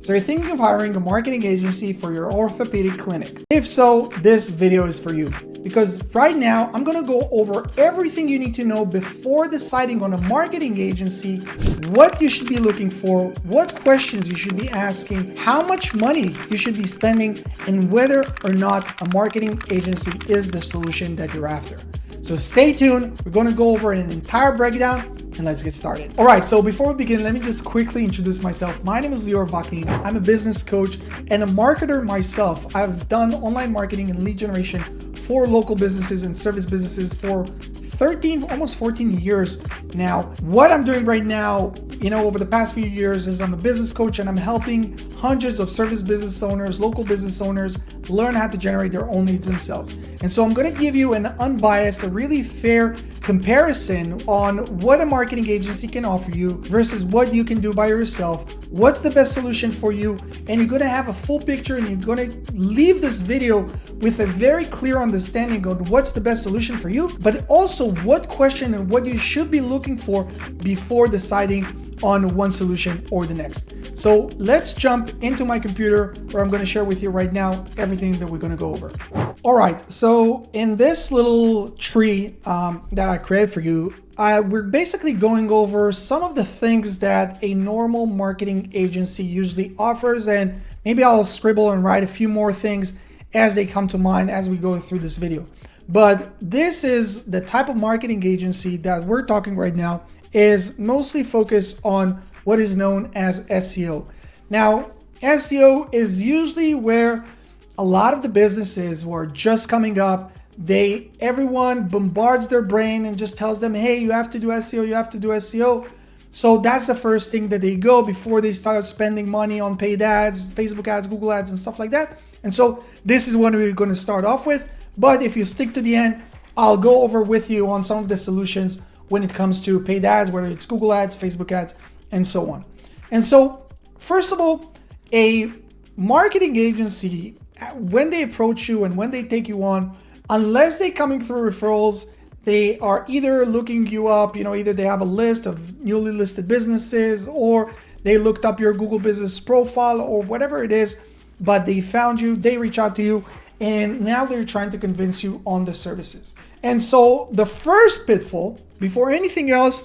So you're thinking of hiring a marketing agency for your orthopedic clinic? If so, this video is for you. Because right now, I'm gonna go over everything you need to know before deciding on a marketing agency, what you should be looking for, what questions you should be asking, how much money you should be spending, and whether or not a marketing agency is the solution that you're after. So stay tuned, we're gonna go over an entire breakdown and let's get started. All right, so before we begin, let me just quickly introduce myself. My name is Lior Vaknin. I'm a business coach and a marketer myself. I've done online marketing and lead generation for local businesses and service businesses for 13, almost 14 years now. What I'm doing right now, over the past few years is I'm a business coach and I'm helping hundreds of service business owners, local business owners learn how to generate their own leads themselves. And so I'm going to give you an unbiased, a really fair comparison on what a marketing agency can offer you versus what you can do by yourself. What's the best solution for you? And you're going to have a full picture and you're going to leave this video with a very clear understanding of what's the best solution for you, but also what question and what you should be looking for before deciding on one solution or the next. So let's jump into my computer where I'm going to share with you right now everything that we're going to go over. All right, so in this little tree that I created for you, we're basically going over some of the things that a normal marketing agency usually offers, and maybe I'll scribble and write a few more things as they come to mind as we go through this video. But this is the type of marketing agency that we're talking right now is mostly focused on what is known as SEO. Now, SEO is usually where a lot of the businesses who are just coming up, everyone bombards their brain and just tells them, hey, you have to do SEO, you have to do SEO. So that's the first thing that they go before they start spending money on paid ads, Facebook ads, Google ads, and stuff like that. And so this is what we're going to start off with. But if you stick to the end, I'll go over with you on some of the solutions when it comes to paid ads, whether it's Google ads, Facebook ads, and so on. And so, first of all, a marketing agency, when they approach you and when they take you on, unless they're coming through referrals, they are either looking you up, either they have a list of newly listed businesses or they looked up your Google business profile or whatever it is, but they found you, they reach out to you, and now they're trying to convince you on the services. And so the first pitfall, before anything else,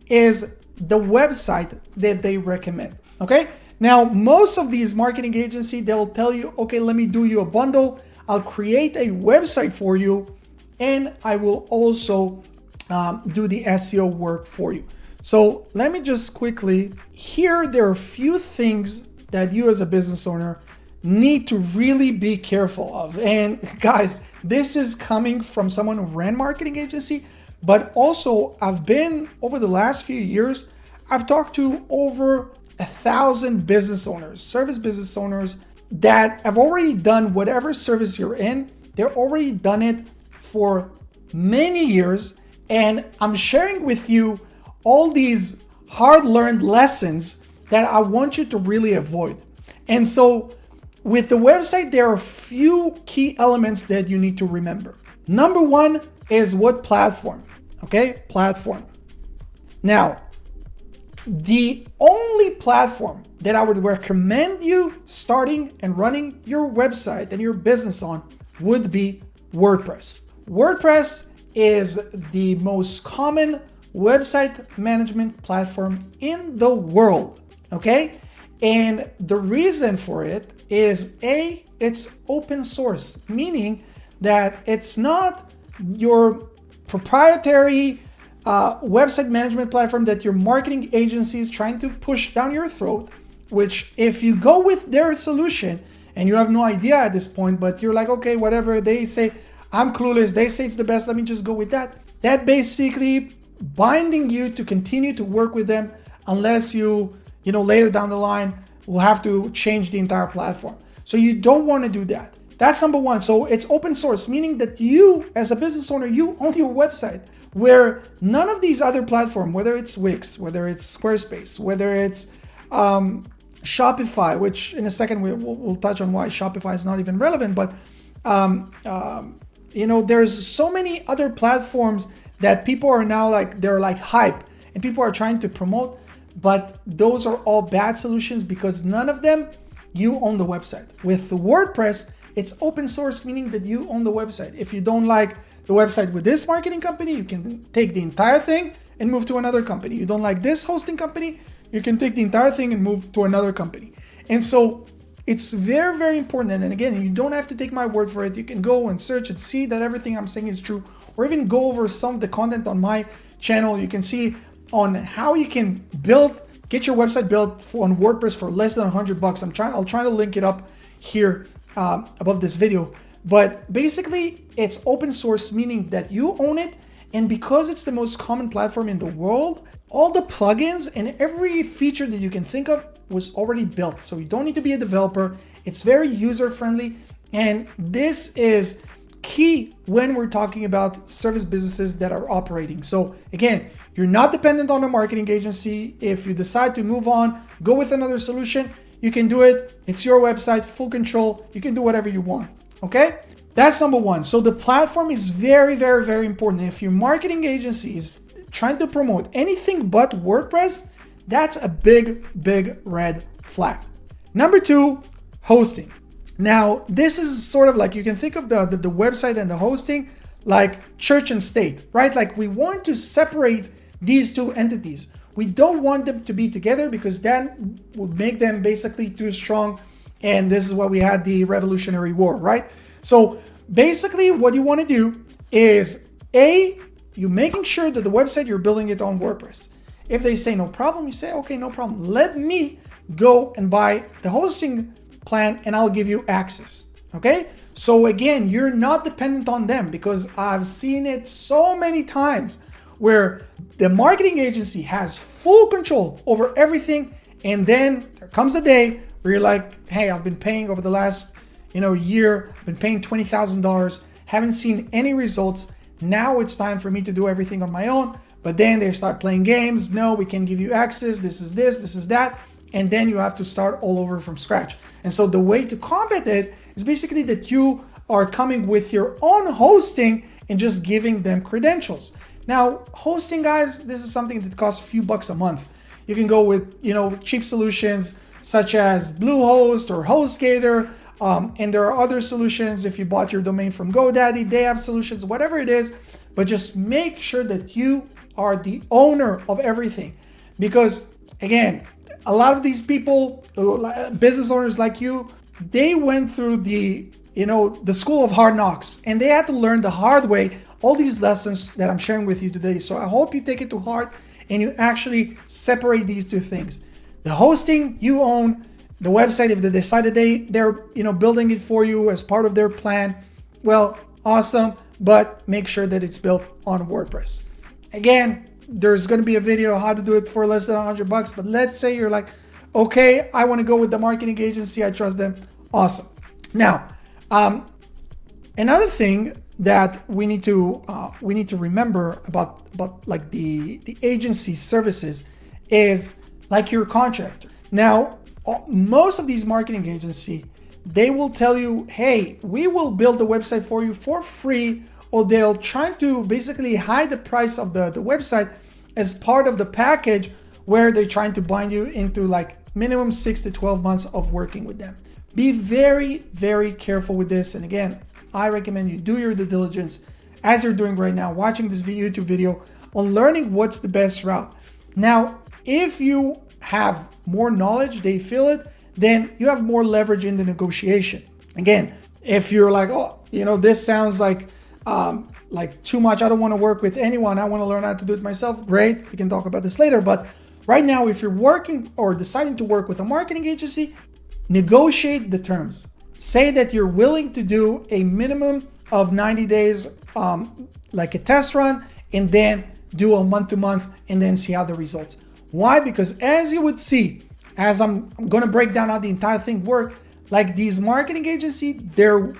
is the website that they recommend, okay? Now, most of these marketing agencies, they'll tell you, okay, let me do you a bundle. I'll create a website for you, and I will also do the SEO work for you. So let me just quickly, here there are a few things that you as a business owner need to really be careful of. And guys, this is coming from someone who ran marketing agency, but also I've been, over the last few years, I've talked to over 1,000 business owners, service business owners that have already done whatever service you're in. They're already done it for many years. And I'm sharing with you all these hard-learned lessons that I want you to really avoid. And so with the website, there are a few key elements that you need to remember. Number one is what platform, okay? Platform. Now, the only platform that I would recommend you starting and running your website and your business on would be WordPress. WordPress is the most common website management platform in the world, okay? And the reason for it is it's open source, meaning that it's not your proprietary website management platform that your marketing agency is trying to push down your throat, which if you go with their solution and you have no idea at this point, but you're like, okay, whatever they say, I'm clueless, they say it's the best, let me just go with that. That basically binding you to continue to work with them unless you later down the line will have to change the entire platform. So you don't want to do that. That's number one. So it's open source, meaning that you as a business owner, you own your website, where none of these other platforms, whether it's Wix, whether it's Squarespace, whether it's Shopify, which in a second we'll touch on why Shopify is not even relevant, but there's so many other platforms that people are now they're like hype and people are trying to promote, but those are all bad solutions because none of them you own the website. With the WordPress, it's open source, meaning that you own the website. If you don't like the website with this marketing company, you can take the entire thing and move to another company. You don't like this hosting company, you can take the entire thing and move to another company. And so it's very, very important. And again, you don't have to take my word for it. You can go and search and see that everything I'm saying is true, or even go over some of the content on my channel. You can see on how you can get your website built on WordPress for less than $100. I'll try to link it up here above this video. But basically, it's open source, meaning that you own it. And because it's the most common platform in the world, all the plugins and every feature that you can think of was already built. So you don't need to be a developer. It's very user-friendly. And this is key when we're talking about service businesses that are operating. So again, you're not dependent on a marketing agency. If you decide to move on, go with another solution, you can do it. It's your website, full control. You can do whatever you want, okay? That's number one. So the platform is very, very, very important. If your marketing agency is trying to promote anything but WordPress, that's a big, big red flag. Number two, hosting. Now, this is sort of like, you can think of the website and the hosting like church and state, right? Like we want to separate these two entities. We don't want them to be together because that would make them basically too strong. And this is why we had the Revolutionary War, right? So basically what you want to do is you're making sure that the website, you're building it on WordPress. If they say no problem, you say, okay, no problem. Let me go and buy the hosting plan and I'll give you access, okay? So again, you're not dependent on them, because I've seen it so many times where the marketing agency has full control over everything. And then there comes the day where you're like, hey, I've been paying over the last year, I've been paying $20,000, haven't seen any results. Now it's time for me to do everything on my own. But then they start playing games. No, we can give you access. This is this, this is that. And then you have to start all over from scratch. And so the way to combat it is basically that you are coming with your own hosting and just giving them credentials. Now, hosting, guys, this is something that costs a few bucks a month. You can go with, cheap solutions such as Bluehost or HostGator. And there are other solutions. If you bought your domain from GoDaddy, they have solutions, whatever it is. But just make sure that you are the owner of everything. Because again, a lot of these people, business owners like you, they went through the school of hard knocks, and they had to learn the hard way all these lessons that I'm sharing with you today. So I hope you take it to heart and you actually separate these two things. The hosting you own, the website, if they decided they're building it for you as part of their plan, well, awesome, but make sure that it's built on WordPress. Again, there's going to be a video how to do it for less than $100, but let's say you're like, okay, I want to go with the marketing agency, I trust them. Awesome. Now, another thing that we need to remember about like the agency services is like your contractor. Now, most of these marketing agencies, they will tell you, hey, we will build the website for you for free, or they'll try to basically hide the price of the website as part of the package where they're trying to bind you into like minimum 6 to 12 months of working with them. Be very, very careful with this. And again, I recommend you do your due diligence as you're doing right now, watching this YouTube video on learning what's the best route. Now, if you have more knowledge, they feel it, then you have more leverage in the negotiation. Again, if you're like, oh, this sounds like too much, I don't want to work with anyone, I want to learn how to do it myself, great, we can talk about this later. But right now, if you're working or deciding to work with a marketing agency, negotiate the terms. Say that you're willing to do a minimum of 90 days, like a test run, and then do a month-to-month and then see how the results. Why? Because as you would see, as I'm going to break down how the entire thing works, like these marketing agencies, their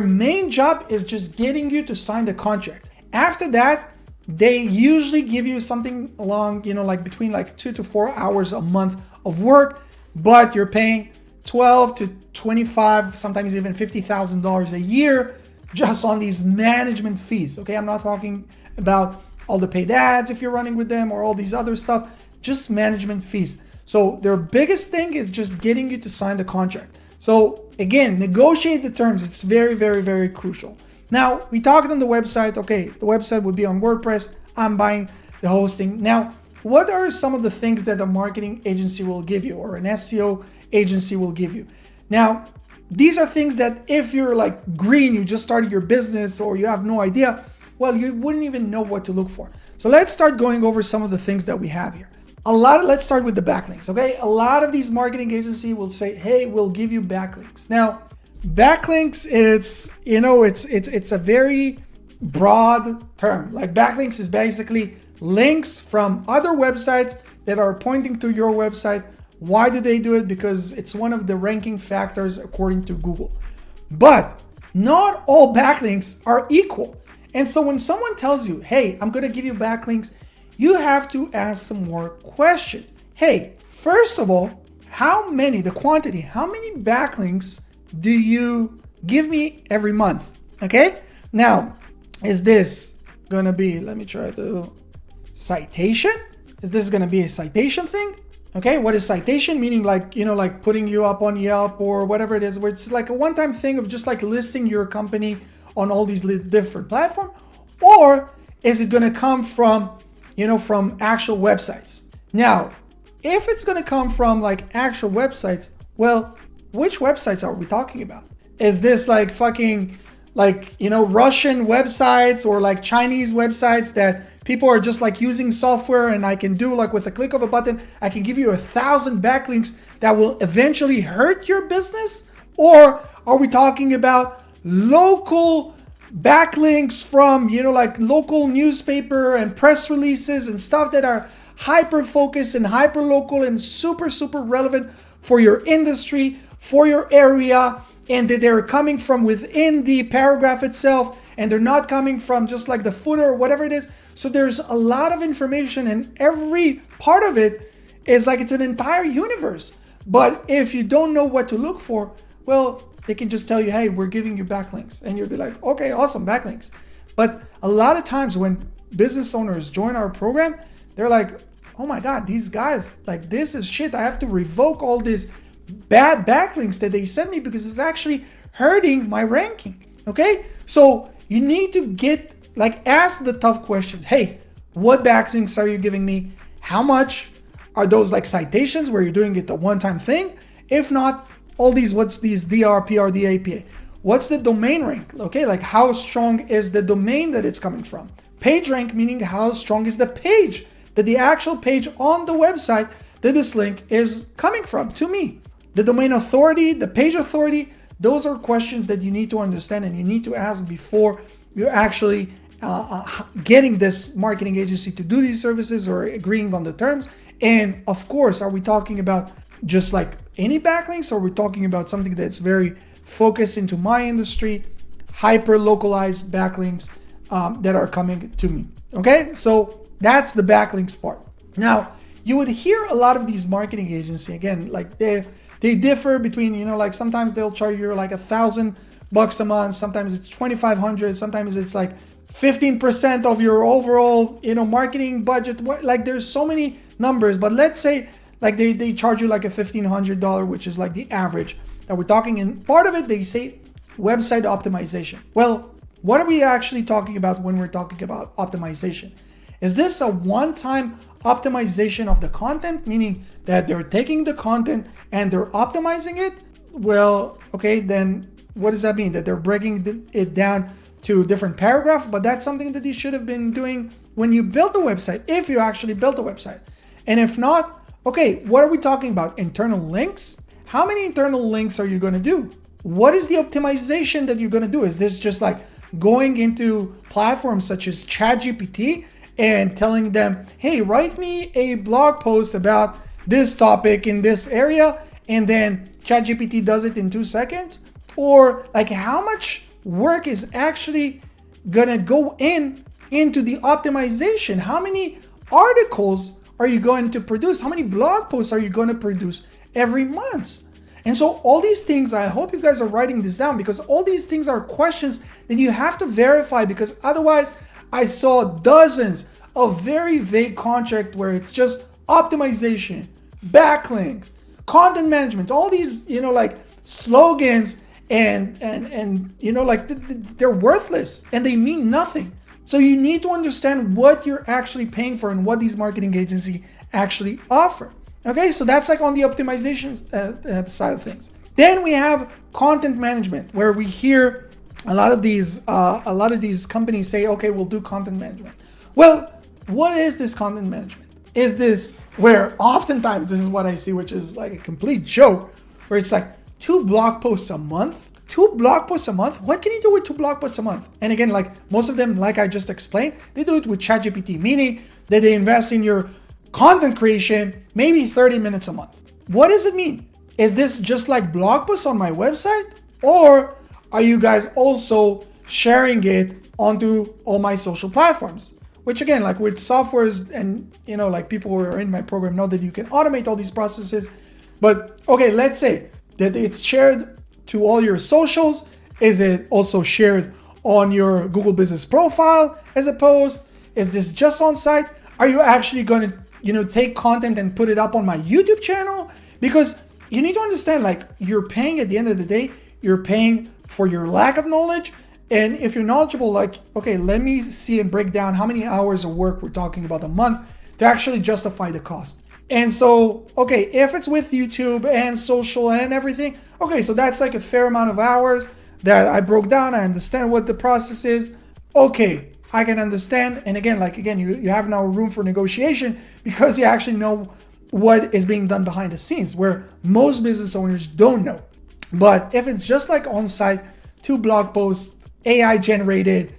main job is just getting you to sign the contract. After that, they usually give you something along, like between like 2 to 4 hours a month of work, but you're paying $12 to $25, sometimes even $50,000 a year just on these management fees. Okay, I'm not talking about all the paid ads if you're running with them or all these other stuff, just management fees. So their biggest thing is just getting you to sign the contract. So again, negotiate the terms. It's very, very, very crucial. Now, we talked on the website. Okay, the website would be on WordPress. I'm buying the hosting. Now, what are some of the things that a marketing agency will give you or an SEO agency will give you? Now, these are things that if you're like green, you just started your business or you have no idea, well, you wouldn't even know what to look for. So let's start going over some of the things that we have here. Let's start with the backlinks, okay? A lot of these marketing agencies will say, hey, we'll give you backlinks. Now, backlinks, it's a very broad term. Like backlinks is basically links from other websites that are pointing to your website. Why do they do it? Because it's one of the ranking factors according to Google. But not all backlinks are equal. And so when someone tells you, hey, I'm going to give you backlinks, you have to ask some more questions. Hey, first of all, how many backlinks do you give me every month? Okay. Now, is this going to be, let me try to citation? Is this going to be a citation thing? Okay. What is citation? Meaning like, like putting you up on Yelp or whatever it is, where it's like a one-time thing of just like listing your company on all these different platforms, or is it going to come from, from actual websites? Now, if it's going to come from like actual websites, well, which websites are we talking about? Is this like fucking Russian websites or like Chinese websites that people are just like using software and I can do like with a click of a button, I can give you 1,000 backlinks that will eventually hurt your business? Or are we talking about local backlinks from, like local newspaper and press releases and stuff that are hyper focused and hyper local and super, super relevant for your industry, for your area, and that they're coming from within the paragraph itself and they're not coming from just like the footer or whatever it is. So there's a lot of information and every part of it is like it's an entire universe. But if you don't know what to look for, well, they can just tell you, hey, we're giving you backlinks. And you'll be like, okay, awesome, backlinks. But a lot of times when business owners join our program, they're like, oh my God, these guys, like this is shit. I have to revoke all these bad backlinks that they sent me because it's actually hurting my ranking. Okay? So you need to ask the tough questions. Hey, what backlinks are you giving me? How much are those like citations where you're doing it a one-time thing? If not, all these, what's these DR, PR, DAPA? What's the domain rank? Okay, like how strong is the domain that it's coming from? Page rank, meaning how strong is the page, that the actual page on the website that this link is coming from to me. The domain authority, the page authority, those are questions that you need to understand and you need to ask before you're actually getting this marketing agency to do these services or agreeing on the terms. And of course, are we talking about just like any backlinks, or we're talking about something that's very focused into my industry, hyper localized backlinks that are coming to me? Okay, so that's the backlinks part. Now, you would hear a lot of these marketing agencies, again, like they differ between, like sometimes they'll charge you like $1,000 a month, sometimes it's $2,500, sometimes it's like 15% of your overall, marketing budget. Like there's so many numbers, but let's say like they charge you like a $1,500, which is like the average that we're talking. And part of it, they say website optimization. Well, what are we actually talking about when we're talking about optimization? Is this a one-time optimization of the content, meaning that they're taking the content and they're optimizing it? Well, okay, then what does that mean? That they're breaking it down to different paragraphs, but that's something that you should have been doing when you built the website, if you actually built the website. And if not, okay, what are we talking about? Internal links? How many internal links are you going to do? What is the optimization that you're going to do? Is this just like going into platforms such as ChatGPT and telling them, hey, write me a blog post about this topic in this area, and then ChatGPT does it in 2 seconds? Or like how much work is actually going to go into the optimization? How many articles are you going to produce? How many blog posts are you going to produce every month? And so all these things, I hope you guys are writing this down, because all these things are questions that you have to verify, because otherwise I saw dozens of very vague contracts where it's just optimization, backlinks, content management, all these, like slogans and like they're worthless and they mean nothing. So you need to understand what you're actually paying for and what these marketing agencies actually offer. Okay, so that's like on the optimization side of things. Then we have content management, where we hear a lot of these companies say, okay, we'll do content management. Well, what is this content management? Is this where oftentimes this is what I see, which is like a complete joke, where it's like 2 blog posts a month? 2 blog posts a month? What can you do with 2 blog posts a month? And again, like most of them, like I just explained, they do it with ChatGPT, meaning that they invest in your content creation, maybe 30 minutes a month. What does it mean? Is this just like blog posts on my website? Or are you guys also sharing it onto all my social platforms? Which again, like with softwares and, like people who are in my program know that you can automate all these processes. But okay, let's say that it's shared to all your socials. Is it also shared on your Google Business Profile as a post? Is this just on site? Are you actually going to, take content and put it up on my YouTube channel? Because you need to understand, like, you're paying at the end of the day, you're paying for your lack of knowledge. And if you're knowledgeable, like, okay, let me see and break down how many hours of work we're talking about a month to actually justify the cost. And so, okay, if it's with YouTube and social and everything, okay, so that's like a fair amount of hours that I broke down. I understand what the process is. Okay, I can understand. And again, you have now room for negotiation because you actually know what is being done behind the scenes, where most business owners don't know. But if it's just like on-site, 2 blog posts, AI generated,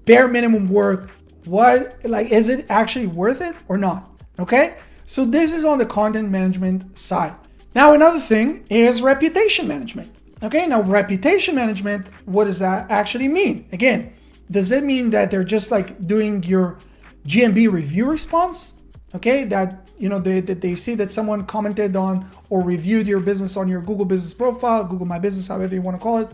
bare minimum work, is it actually worth it or not? Okay, so this is on the content management side. Now, another thing is reputation management. Okay, now reputation management, what does that actually mean? Again, does it mean that they're just like doing your GMB review response? Okay, that they see that someone commented on or reviewed your business on your Google Business Profile, Google My Business, however you want to call it,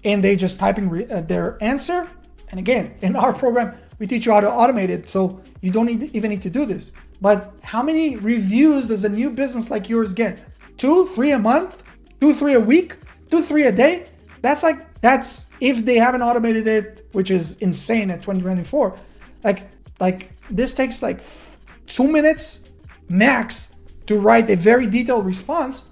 and they just typing their answer. And again, in our program, we teach you how to automate it, so you don't even need to do this. But how many reviews does a new business like yours get? 2, 3 a month? 2, 3 a week? 2, 3 a day? That's if they haven't automated it, which is insane at 2024. Like this takes like 2 minutes max to write a very detailed response.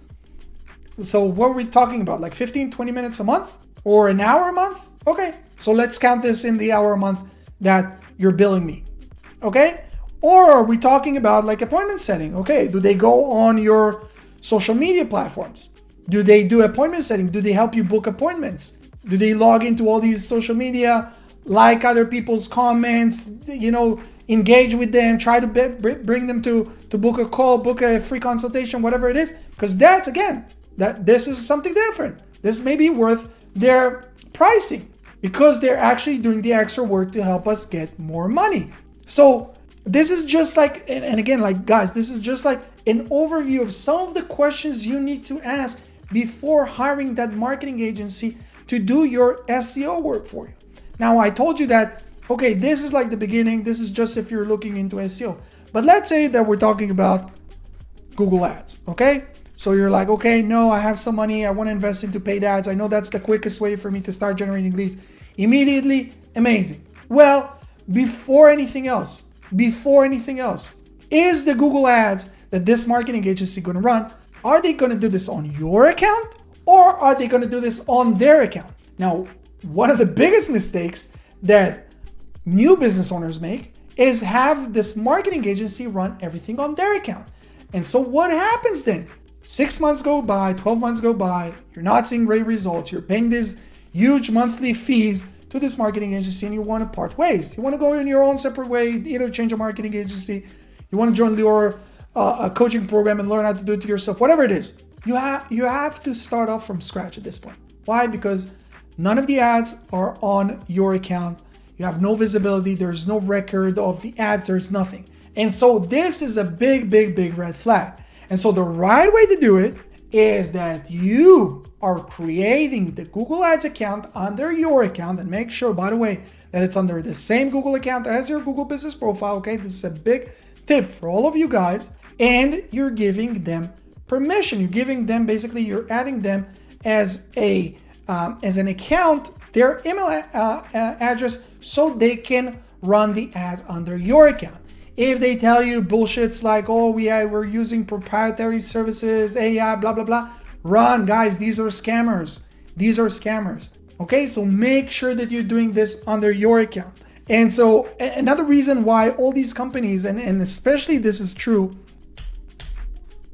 So what are we talking about? Like 15, 20 minutes a month or an hour a month? Okay, so let's count this in the hour a month that you're billing me. Okay? Or are we talking about like appointment setting? Okay, do they go on your social media platforms? Do they do appointment setting? Do they help you book appointments? Do they log into all these social media, like other people's comments, engage with them, try to bring them to book a call, book a free consultation, whatever it is? Because this is something different. This may be worth their pricing because they're actually doing the extra work to help us get more money. So this is just like, and again, like guys, this is just like an overview of some of the questions you need to ask before hiring that marketing agency to do your SEO work for you. Now, I told you that, okay, this is like the beginning. This is just if you're looking into SEO. But let's say that we're talking about Google Ads, okay? So you're like, okay, no, I have some money. I want to invest into paid ads. I know that's the quickest way for me to start generating leads immediately. Amazing. Well, before anything else, is the Google Ads that this marketing agency going to run, are they going to do this on your account or are they going to do this on their account? Now, one of the biggest mistakes that new business owners make is have this marketing agency run everything on their account. And so what happens then? 6 months go by, 12 months go by, you're not seeing great results, you're paying these huge monthly fees to this marketing agency and you want to part ways. You want to go in your own separate way, either change a marketing agency, you want to join your coaching program and learn how to do it yourself, whatever it is. You have to start off from scratch at this point. Why? Because none of the ads are on your account. You have no visibility. There's no record of the ads. There's nothing. And so this is a big red flag. And so the right way to do it is that you are creating the Google Ads account under your account, and make sure, by the way, that it's under the same Google account as your Google Business Profile. Okay, this is a big tip for all of you guys. and you're giving them permission. You're giving them, basically, you're adding them as an account, their email address, so they can run the ad under your account. If they tell you bullshits like, oh, we're using proprietary services, AI, blah, blah, blah, run, guys. These are scammers. These are scammers. Okay, so make sure that you're doing this under your account. And so another reason why all these companies, and especially this is true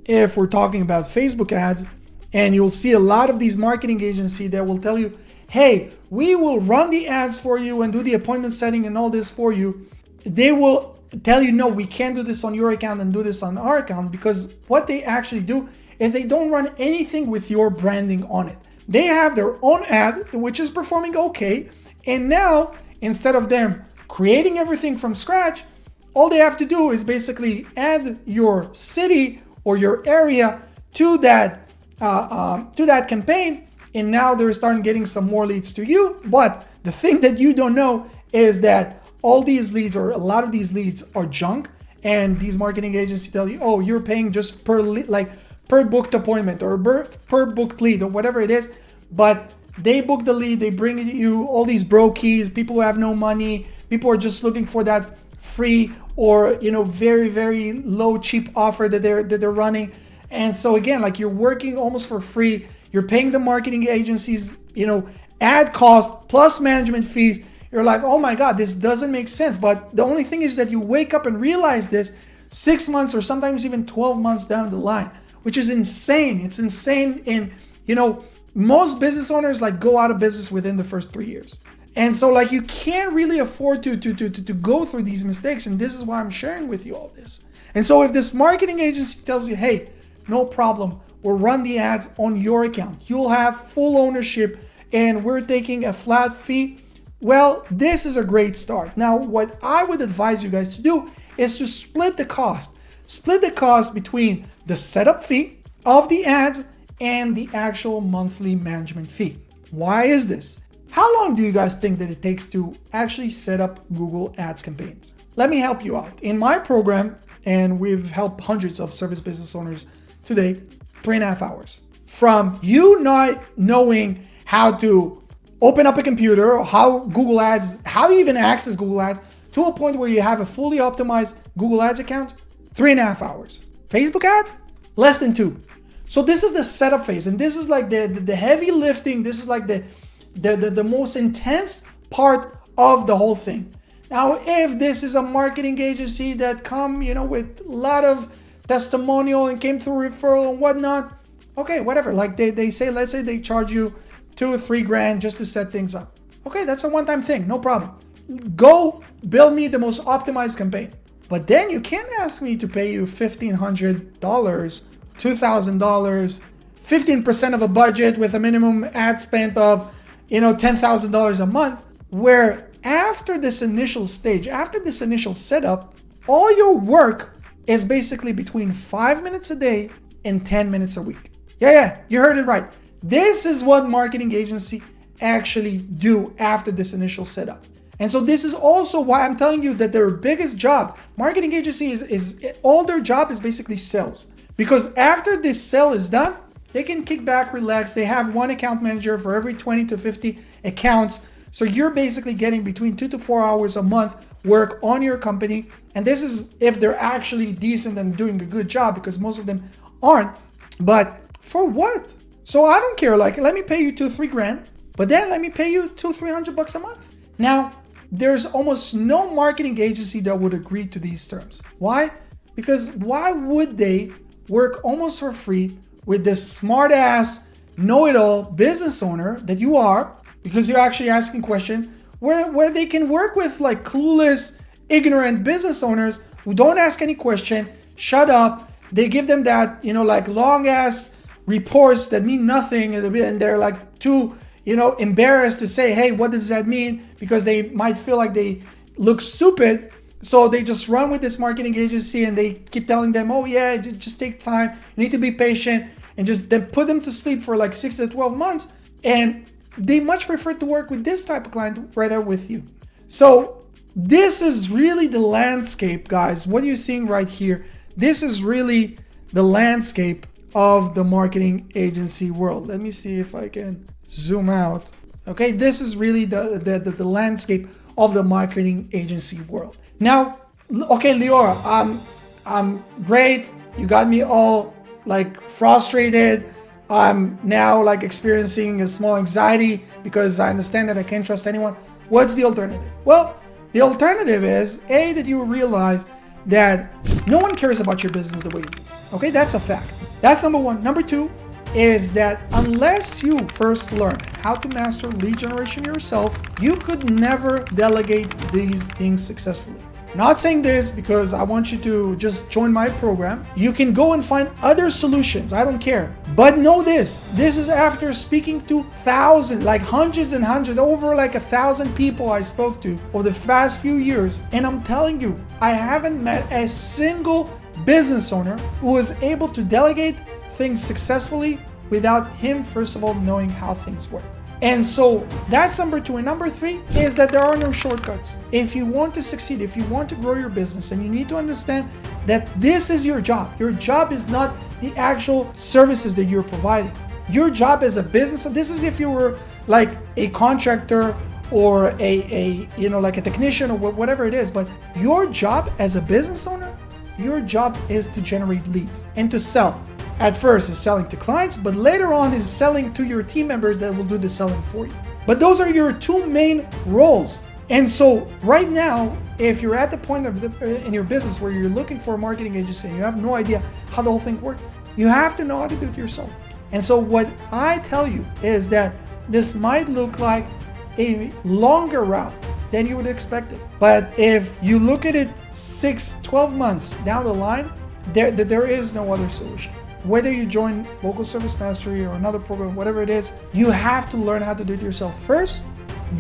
if we're talking about Facebook ads, and you'll see a lot of these marketing agencies that will tell you, hey, we will run the ads for you and do the appointment setting and all this for you. They will tell you, no, we can't do this on your account and do this on our account, because what they actually do is they don't run anything with your branding on it. They have their own ad, which is performing okay. And now, instead of them creating everything from scratch, all they have to do is basically add your city or your area to that campaign. And now they're starting getting some more leads to you. But the thing that you don't know is that all these leads, or a lot of these leads, are junk. And these marketing agencies tell you, oh, you're paying just per booked appointment or per booked lead or whatever it is. But they book the lead, they bring you all these brokies, people who have no money, people are just looking for that free or very, very low, cheap offer that they're running. And so again, like, you're working almost for free. You're paying the marketing agencies, ad cost plus management fees. You're like, oh my God, this doesn't make sense. But the only thing is that you wake up and realize this 6 months or sometimes even 12 months down the line, which is insane. It's insane. And, most business owners go out of business within the first 3 years. And so you can't really afford to go through these mistakes. And this is why I'm sharing with you all this. And so if this marketing agency tells you, hey, no problem, we'll run the ads on your account, you'll have full ownership, and we're taking a flat fee, well, this is a great start. Now, what I would advise you guys to do is to split the cost. Split the cost between the setup fee of the ads and the actual monthly management fee. Why is this? How long do you guys think that it takes to actually set up Google Ads campaigns? Let me help you out. In my program, and we've helped hundreds of service business owners today, 3.5 hours. From you not knowing how to open up a computer, or how Google Ads, how you even access Google Ads, to a point where you have a fully optimized Google Ads account, 3.5 hours. Facebook ads, less than 2. So this is the setup phase, and this is like the heavy lifting. This is like the most intense part of the whole thing. Now, if this is a marketing agency that come, with a lot of testimonial and came through referral and whatnot, okay, whatever. Like they say, let's say they charge you $2 or $3 grand just to set things up. Okay, that's a one-time thing, no problem. Go build me the most optimized campaign. But then you can't ask me to pay you $1,500, $2,000, 15% of a budget with a minimum ad spend of, $10,000 a month, where after this initial stage, after this initial setup, all your work is basically between 5 minutes a day and 10 minutes a week. Yeah, you heard it right. This is what marketing agency actually do after this initial setup. And so this is also why I'm telling you that their biggest job, marketing agency is all their job is basically sales. Because after this sale is done, they can kick back, relax. They have one account manager for every 20 to 50 accounts. So you're basically getting between 2 to 4 hours a month work on your company. And this is if they're actually decent and doing a good job, because most of them aren't. But for what? So I don't care. Let me pay you $2, $3 grand, but then let me pay you $200-$300 a month. Now, there's almost no marketing agency that would agree to these terms. Why? Because why would they work almost for free with this smart ass, know-it-all business owner that you are, because you're actually asking questions, where they can work with clueless, ignorant business owners who don't ask any question, shut up. They give them that, long ass reports that mean nothing, and they're too, embarrassed to say, hey, what does that mean? Because they might feel like they look stupid. So they just run with this marketing agency and they keep telling them, oh yeah, just take time. You need to be patient, and just then put them to sleep for 6 to 12 months. And they much prefer to work with this type of client rather with you. So this is really the landscape, guys. What you're seeing right here. this is really the landscape of the marketing agency world. Let me see if I can zoom out. Okay, this is really the landscape of the marketing agency world. Now, okay, Lior, I'm great. You got me all like frustrated. I'm now like experiencing a small anxiety because I understand that I can't trust anyone. What's the alternative? Well, the alternative is that you realize that no one cares about your business the way you do. Okay, that's a fact. That's number one. Number two is that unless you first learn how to master lead generation yourself, you could never delegate these things successfully. I'm not saying this because I want you to just join my program. You can go and find other solutions. I don't care. But know this. This is after speaking to thousands, like hundreds and hundreds, over like 1,000 people I spoke to over the past few years. And I'm telling you, I haven't met a single business owner who was able to delegate things successfully without him, first of all, knowing how things work. And so that's number two. And number three is that there are no shortcuts. If you want to succeed, if you want to grow your business, and you need to understand that this is your job. Your job is not the actual services that you're providing. Your job as a business, so this is if you were like a contractor or like a technician or whatever it is, but your job as a business owner, your job is to generate leads and to sell. At first is selling to clients, but later on is selling to your team members that will do the selling for you. But those are your two main roles. And so right now, if you're at the point in your business where you're looking for a marketing agency and you have no idea how the whole thing works, you have to know how to do it yourself. And so what I tell you is that this might look like a longer route than you would expect it. But if you look at it 6-12 months down the line, there is no other solution. Whether you join Local Service Mastery or another program, whatever it is, you have to learn how to do it yourself first.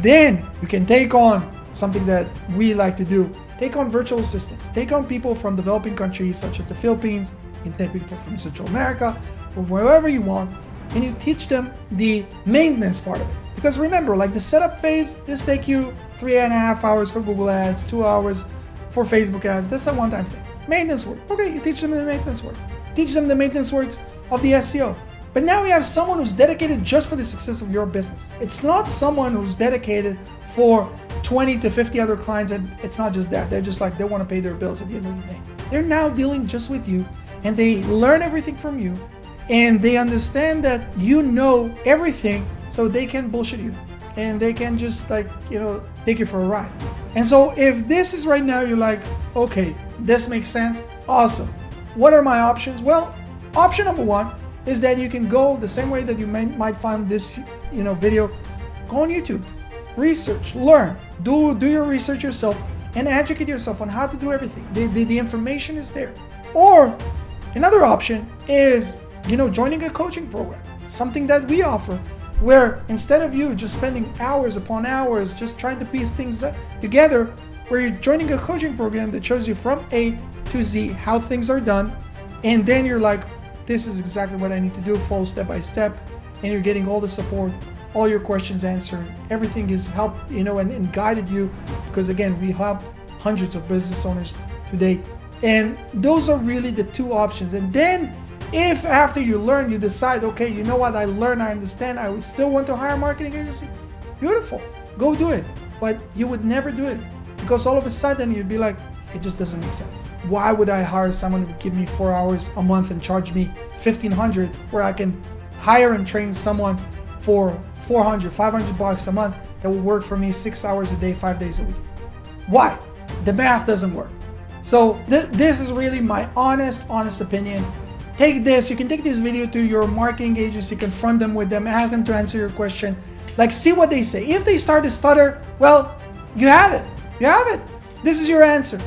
Then you can take on something that we like to do. Take on virtual assistants. Take on people from developing countries such as the Philippines. You can take people from Central America, from wherever you want, and you teach them the maintenance part of it. Because remember, like the setup phase, this takes you 3.5 hours for Google ads, 2 hours for Facebook ads. That's a one-time thing. Maintenance work. Okay, you teach them the maintenance work. Teach them the maintenance works of the SEO. But now you have someone who's dedicated just for the success of your business. It's not someone who's dedicated for 20 to 50 other clients, and it's not just that. They're just like, they want to pay their bills at the end of the day. They're now dealing just with you, and they learn everything from you, and they understand that you know everything, so they can bullshit you. And they can just take you for a ride. And so if this is right now, you're like, okay, this makes sense, awesome. What are my options? Well, option number one is that you can go the same way that you might find this video. Go on YouTube, research, learn, do your research yourself, and educate yourself on how to do everything. The information is there. Or another option is joining a coaching program, something that we offer, where instead of you just spending hours upon hours just trying to piece things together, where you're joining a coaching program that shows you from A to Z how things are done, and then you're like, this is exactly what I need to do, follow step by step, and you're getting all the support, all your questions answered, everything is helped, and guided you, because again, we help hundreds of business owners to date. And those are really the two options. And then if after you learn, you decide, okay, you know what, I learned, I understand, I still want to hire a marketing agency, beautiful, go do it. But you would never do it, because all of a sudden you'd be like, it just doesn't make sense. Why would I hire someone who would give me 4 hours a month and charge me $1,500, where I can hire and train someone for $400, $500 a month that will work for me 6 hours a day, 5 days a week? Why? The math doesn't work. So this is really my honest opinion. Take this, you can take this video to your marketing agency, confront them with them, ask them to answer your question. Like, see what they say. If they start to stutter, well, you have it. You have it. This is your answer.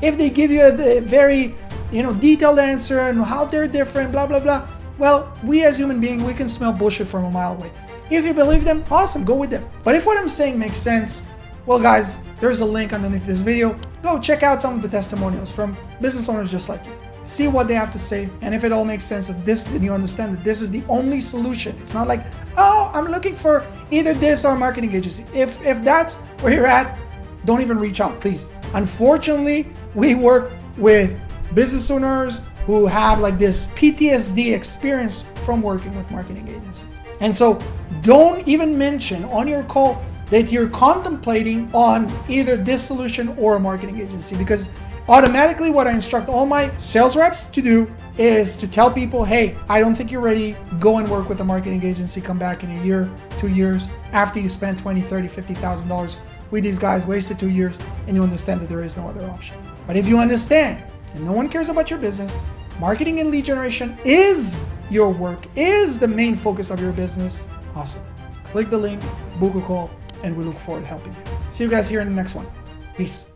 If they give you a very, detailed answer and how they're different, blah, blah, blah, well, we as human beings, we can smell bullshit from a mile away. If you believe them, awesome, go with them. But if what I'm saying makes sense, well, guys, there's a link underneath this video. Go check out some of the testimonials from business owners just like you. See what they have to say, and if it all makes sense, and you understand that this is the only solution. It's not like, oh, I'm looking for either this or marketing agency. If that's where you're at, don't even reach out, please. Unfortunately, we work with business owners who have like this PTSD experience from working with marketing agencies. And so don't even mention on your call that you're contemplating on either this solution or a marketing agency, because automatically what I instruct all my sales reps to do is to tell people, hey, I don't think you're ready. Go and work with a marketing agency. Come back in a year, 2 years, after you spend $20,000, $30,000, $50,000 with these guys, wasted 2 years, and you understand that there is no other option. But if you understand and no one cares about your business, marketing and lead generation is your work, is the main focus of your business, awesome. Click the link, book a call, and we look forward to helping you. See you guys here in the next one. Peace.